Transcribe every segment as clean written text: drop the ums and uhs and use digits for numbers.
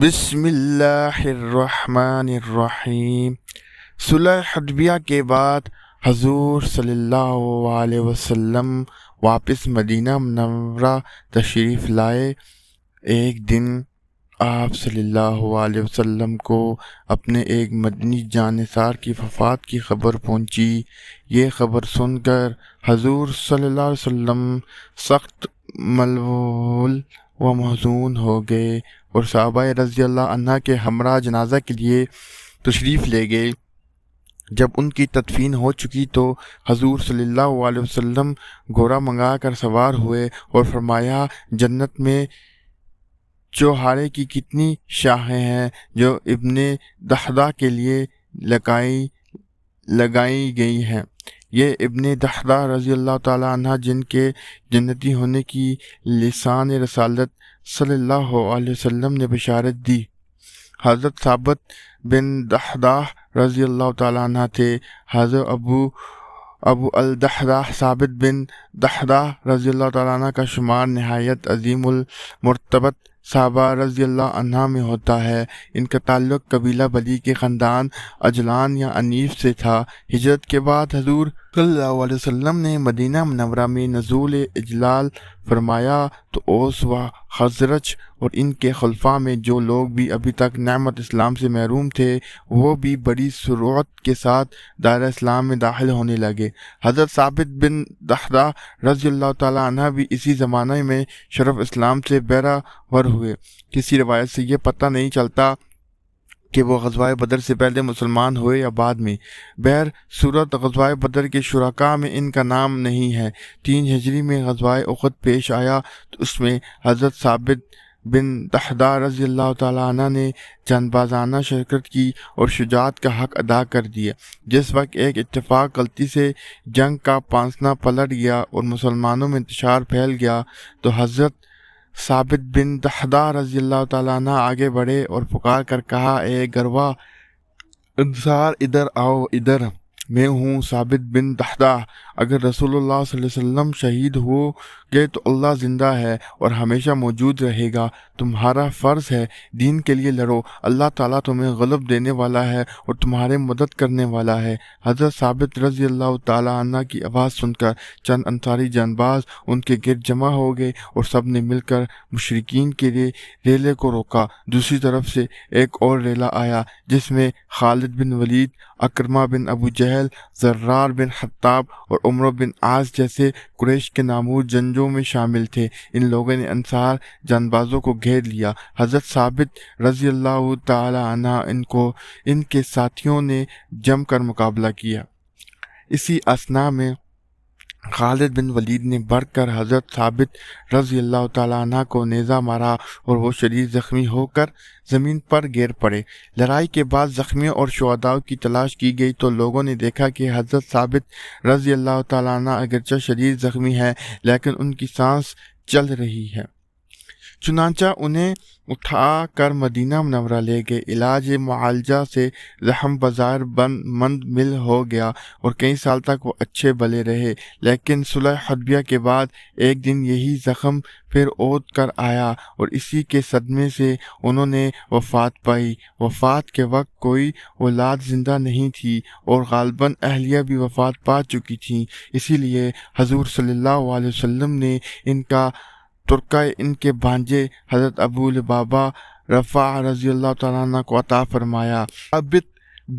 بسم اللہ الرحمن الرحیم۔ صلح حدیبیہ کے بعد حضور صلی اللہ علیہ وسلم واپس مدینہ منورہ تشریف لائے۔ ایک دن آپ صلی اللہ علیہ وسلم کو اپنے ایک مدنی جانثار کی وفات کی خبر پہنچی۔ یہ خبر سن کر حضور صلی اللہ علیہ وسلم سخت ملول و محزون ہو گئے اور صحابہ رضی اللہ عنہ کے ہمراہ جنازہ کے لیے تشریف لے گئے۔ جب ان کی تدفین ہو چکی تو حضور صلی اللہ علیہ وسلم گھوڑا منگا کر سوار ہوئے اور فرمایا، جنت میں چوہارے کی کتنی شاخیں ہیں جو ابن دحدہ کے لیے لگائی گئی ہیں۔ یہ ابن دحدہ رضی اللہ تعالی عنہ جن کے جنتی ہونے کی لسان رسالت صلی اللہ علیہ وسلم نے بشارت دی۔ حضرت ثابت بن دحدہ رضی اللہ تعالیٰ عنہ تھے۔ حضرت ابو الدحدہ ثابت بن دحدہ رضی اللہ تعالیٰ عنہ کا شمار نہایت عظیم المرتبت صحابہ رضی اللہ عنہ میں ہوتا ہے۔ ان کا تعلق قبیلہ بلی کے خاندان عجلان یا انیف سے تھا۔ ہجرت کے بعد حضور صلی اللہ علیہ وسلم نے مدینہ منورہ میں نزول اجلال فرمایا تو اوس و خزرج اور ان کے خلفاء میں جو لوگ بھی ابھی تک نعمت اسلام سے محروم تھے وہ بھی بڑی سرعت کے ساتھ دائرہ اسلام میں داخل ہونے لگے۔ حضرت ثابت بن دحدہ رضی اللہ تعالیٰ عنہ بھی اسی زمانے میں شرف اسلام سے بیراور ہوئے۔ کسی روایت سے یہ پتہ نہیں چلتا کہ وہ غزوہ بدر سے پہلے مسلمان ہوئے یا بعد میں۔ بہر صورت غزوہ بدر کے شرکاء میں ان کا نام نہیں ہے۔ 3 ہجری میں غزوہ احد پیش آیا تو اس میں حضرت ثابت بن دحدہ رضی اللہ تعالیٰ عنہ نے جان بازانہ شرکت کی اور شجاعت کا حق ادا کر دیا۔ جس وقت ایک اتفاق غلطی سے جنگ کا پانسنا پلٹ گیا اور مسلمانوں میں انتشار پھیل گیا تو حضرت ثابت بن دحدہ رضی اللہ تعالیٰ عنہ آگے بڑھے اور پکار کر کہا، اے گروہ انصار ادھر آؤ، ادھر میں ہوں ثابت بن دحدہ۔ اگر رسول اللہ صلی اللہ علیہ وسلم شہید ہو گئے تو اللہ زندہ ہے اور ہمیشہ موجود رہے گا۔ تمہارا فرض ہے دین کے لیے لڑو، اللہ تعالیٰ تمہیں غلب دینے والا ہے اور تمہارے مدد کرنے والا ہے۔ حضرت ثابت رضی اللہ تعالیٰ عنہ کی آواز سن کر چند انصاری جانباز ان کے گرد جمع ہو گئے اور سب نے مل کر مشرکین کے ریلے کو روکا۔ دوسری طرف سے ایک اور ریلا آیا جس میں خالد بن ولید، اکرمہ بن ابو جہل، زرار بن خطاب اور عمرو بن عاص جیسے قریش کے نامور جنجوں میں شامل تھے۔ ان لوگوں نے انصار جانبازوں کو گھیر لیا۔ حضرت ثابت رضی اللہ تعالی عنہ ان کے ساتھیوں نے جم کر مقابلہ کیا۔ اسی اثناء میں خالد بن ولید نے بڑھ کر حضرت ثابت رضی اللہ تعالیٰ عنہ کو نیزہ مارا اور وہ شدید زخمی ہو کر زمین پر گر پڑے۔ لڑائی کے بعد زخمیوں اور شہداء کی تلاش کی گئی تو لوگوں نے دیکھا کہ حضرت ثابت رضی اللہ تعالیٰ عنہ اگرچہ شدید زخمی ہیں لیکن ان کی سانس چل رہی ہے۔ چنانچہ انہیں اٹھا کر مدینہ منورہ لے گئے۔ علاج معالجہ سے زخم بظاہر مند مل ہو گیا اور کئی سال تک وہ اچھے بھلے رہے، لیکن صلح حدیبیہ کے بعد ایک دن یہی زخم پھر عود کر آیا اور اسی کے صدمے سے انہوں نے وفات پائی۔ وفات کے وقت کوئی اولاد زندہ نہیں تھی اور غالباً اہلیہ بھی وفات پا چکی تھیں، اسی لیے حضور صلی اللہ علیہ وسلم نے ان کا ترکہ ان کے بھانجے حضرت ابو لبابہ رفاع رضی اللہ تعالیٰ عنہ کو عطا فرمایا۔ ثابت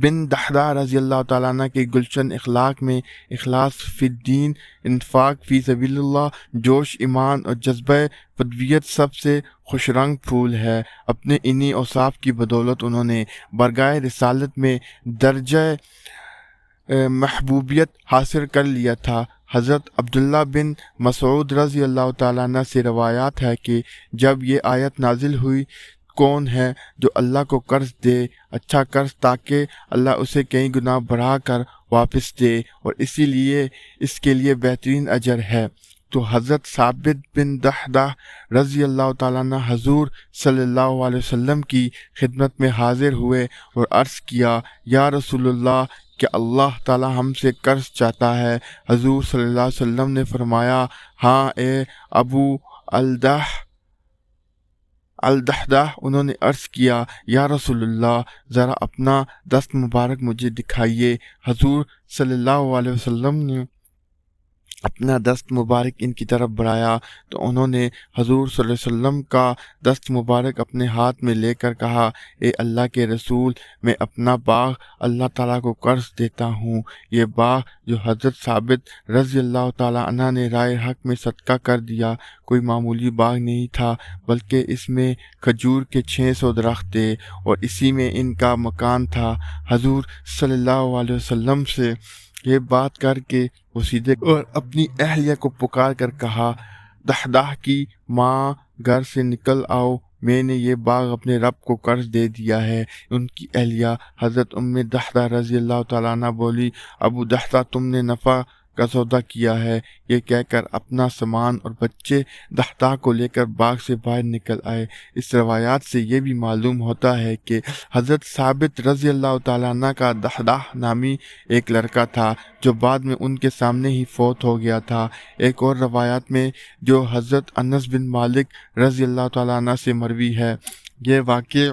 بن دحدہ رضی اللہ تعالیٰ عنہ کے گلشن اخلاق میں اخلاص فی الدین، انفاق فی سبیل اللہ، جوش ایمان اور جذبہ فدویت سب سے خوش رنگ پھول ہے۔ اپنے انہی اوصاف کی بدولت انہوں نے بارگاہ رسالت میں درجہ محبوبیت حاصل کر لیا تھا۔ حضرت عبداللہ بن مسعود رضی اللہ تعالیٰ عنہ سے روایات ہے کہ جب یہ آیت نازل ہوئی، کون ہے جو اللہ کو قرض دے اچھا قرض تاکہ اللہ اسے کئی گنا بڑھا کر واپس دے اور اسی لیے اس کے لیے بہترین اجر ہے، تو حضرت ثابت بن دحدہ رضی اللہ تعالیٰ عنہ حضور صلی اللہ علیہ وسلم کی خدمت میں حاضر ہوئے اور عرض کیا، یا رسول اللہ، کہ اللہ تعالیٰ ہم سے قرض چاہتا ہے۔ حضور صلی اللہ علیہ وسلم نے فرمایا، ہاں اے ابو الدحدہ انہوں نے عرض کیا یا رسول اللہ ذرا اپنا دست مبارک مجھے دکھائیے۔ حضور صلی اللہ علیہ وسلم نے اپنا دست مبارک ان کی طرف بڑھایا تو انہوں نے حضور صلی اللہ علیہ وسلم کا دست مبارک اپنے ہاتھ میں لے کر کہا، اے اللہ کے رسول، میں اپنا باغ اللہ تعالیٰ کو قرض دیتا ہوں۔ یہ باغ جو حضرت ثابت رضی اللہ تعالیٰ عنہ نے رائے حق میں صدقہ کر دیا کوئی معمولی باغ نہیں تھا، بلکہ اس میں کھجور کے 600 درخت تھے اور اسی میں ان کا مکان تھا۔ حضور صلی اللہ علیہ وسلم سے یہ بات کر کے وہ سیدھے اور اپنی اہلیہ کو پکار کر کہا، دحدہ کی ماں گھر سے نکل آؤ، میں نے یہ باغ اپنے رب کو قرض دے دیا ہے۔ ان کی اہلیہ حضرت دحدہ رضی اللہ تعالیٰ عنہ بولی، ابو دحدہ تم نے نفع کا سودا کیا ہے۔ یہ کہہ کر اپنا سامان اور بچے دحدہ کو لے کر باغ سے باہر نکل آئے۔ اس روایات سے یہ بھی معلوم ہوتا ہے کہ حضرت ثابت رضی اللہ تعالیٰ عنہ کا دحدہ نامی ایک لڑکا تھا جو بعد میں ان کے سامنے ہی فوت ہو گیا تھا۔ ایک اور روایات میں جو حضرت انس بن مالک رضی اللہ تعالیٰ عنہ سے مروی ہے، یہ واقعہ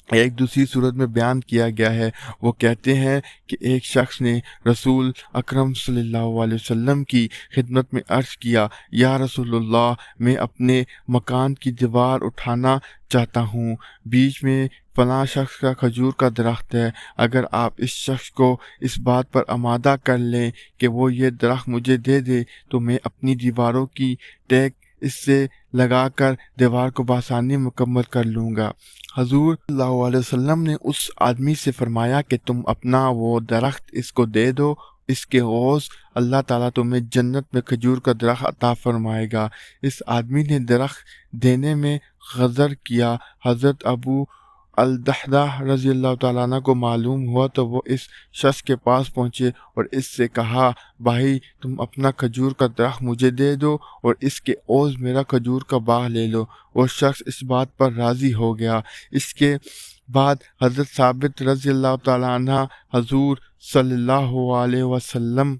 ایک دوسری صورت میں بیان کیا گیا ہے۔ وہ کہتے ہیں کہ ایک شخص نے رسول اکرم صلی اللہ علیہ وسلم کی خدمت میں عرض کیا، یا رسول اللہ، میں اپنے مکان کی دیوار اٹھانا چاہتا ہوں، بیچ میں فلاں شخص کا کھجور کا درخت ہے، اگر آپ اس شخص کو اس بات پر آمادہ کر لیں کہ وہ یہ درخت مجھے دے دے تو میں اپنی دیواروں کی ٹیک اس سے لگا کر دیوار کو بآسانی مکمل کر لوں گا۔ حضور صلی اللہ علیہ وسلم نے اس آدمی سے فرمایا کہ تم اپنا وہ درخت اس کو دے دو، اس کے عوض اللہ تعالیٰ تمہیں جنت میں کھجور کا درخت عطا فرمائے گا۔ اس آدمی نے درخت دینے میں غدر کیا۔ حضرت ابو الدحدہ رضی اللہ تعالیٰ عنہ کو معلوم ہوا تو وہ اس شخص کے پاس پہنچے اور اس سے کہا، بھائی تم اپنا کھجور کا درخت مجھے دے دو اور اس کے عوض میرا کھجور کا باغ لے لو۔ وہ شخص اس بات پر راضی ہو گیا۔ اس کے بعد حضرت ثابت رضی اللہ تعالیٰ عنہ حضور صلی اللہ علیہ وسلم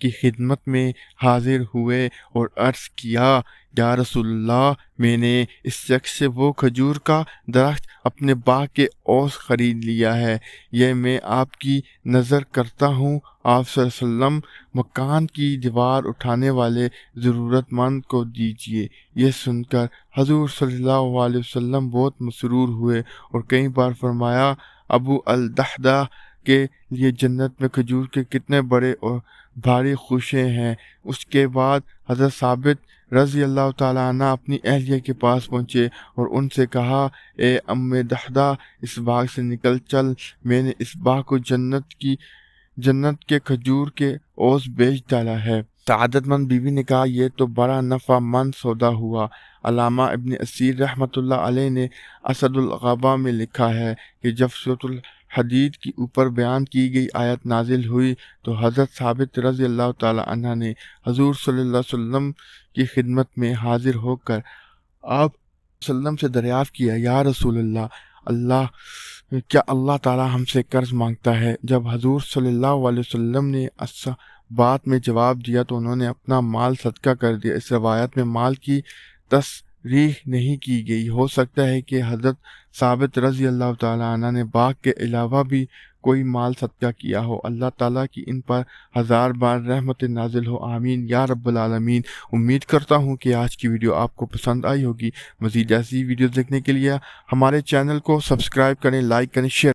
کی خدمت میں حاضر ہوئے اور عرض کیا، یا رسول اللہ، میں نے اس شخص سے وہ کھجور کا درخت اپنے باغ کے عوض خرید لیا ہے، یہ میں آپ کی نظر کرتا ہوں آپ صلی اللہ علیہ وسلم مکان کی دیوار اٹھانے والے ضرورت مند کو دیجیے۔ یہ سن کر حضور صلی اللہ علیہ وسلم بہت مسرور ہوئے اور کئی بار فرمایا، ابو الدحدہ کے لیے جنت میں کھجور کے کتنے بڑے اور بھاری خوشے ہیں۔ اس کے بعد حضرت ثابت رضی اللہ تعالیٰ عنہ اپنی اہلیہ کے پاس پہنچے اور ان سے کہا، اے دحدہ، اس باغ سے نکل چل، میں نے اس باغ کو جنت کے کھجور کے عوض بیچ ڈالا ہے۔ سعادت مند بیوی نے کہا، یہ تو بڑا نفع مند سودا ہوا۔ علامہ ابن اسیر رحمۃ اللہ علیہ نے اسد الغابہ میں لکھا ہے کہ جب سورۃ الحدید کی اوپر بیان کی گئی آیت نازل ہوئی تو حضرت ثابت رضی اللہ تعالی عنہ نے حضور صلی اللہ علیہ وسلم کی خدمت میں حاضر ہو کر آپ صلی اللہ علیہ وسلم سے دریافت کیا، یا رسول اللہ، کیا اللہ تعالیٰ ہم سے قرض مانگتا ہے؟ جب حضور صلی اللہ علیہ وسلم نے بات میں جواب دیا تو انہوں نے اپنا مال صدقہ کر دیا۔ اس روایت میں مال کی تصریح نہیں کی گئی، ہو سکتا ہے کہ حضرت ثابت رضی اللہ تعالیٰ عنہ نے باغ کے علاوہ بھی کوئی مال صدقہ کیا ہو۔ اللہ تعالیٰ کی ان پر 1000 بار رحمت نازل ہو، آمین یا رب العالمین۔ امید کرتا ہوں کہ آج کی ویڈیو آپ کو پسند آئی ہوگی۔ مزید ایسی ویڈیوز دیکھنے کے لیے ہمارے چینل کو سبسکرائب کریں، لائک کریں، شیئر